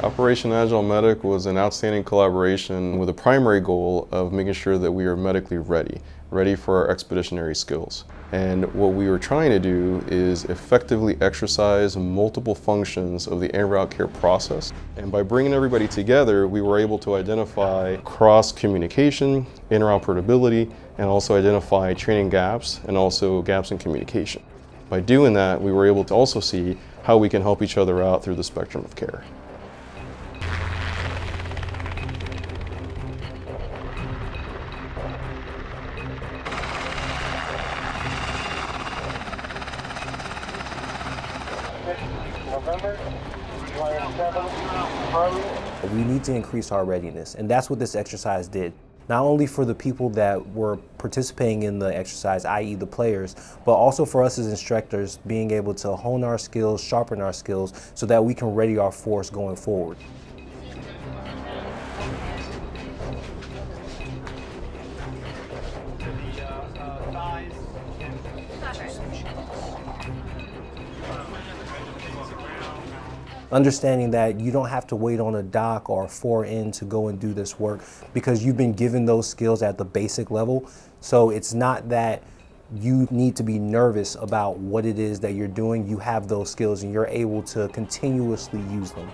Operation AGILE Medic was an outstanding collaboration with a primary goal of making sure that we are medically ready for our expeditionary skills. And what we were trying to do is effectively exercise multiple functions of the en route care process. And by bringing everybody together, we were able to identify cross-communication, en route portability, and also identify training gaps and also gaps in communication. By doing that, we were able to also see how we can help each other out through the spectrum of care. We need to increase our readiness, and that's what this exercise did. Not only for the people that were participating in the exercise, i.e. the players, but also for us as instructors being able to hone our skills, sharpen our skills, so that we can ready our force going forward. Understanding that you don't have to wait on a dock or a 4N to go and do this work because you've been given those skills at the basic level. So it's not that you need to be nervous about what it is that you're doing. You have those skills and you're able to continuously use them.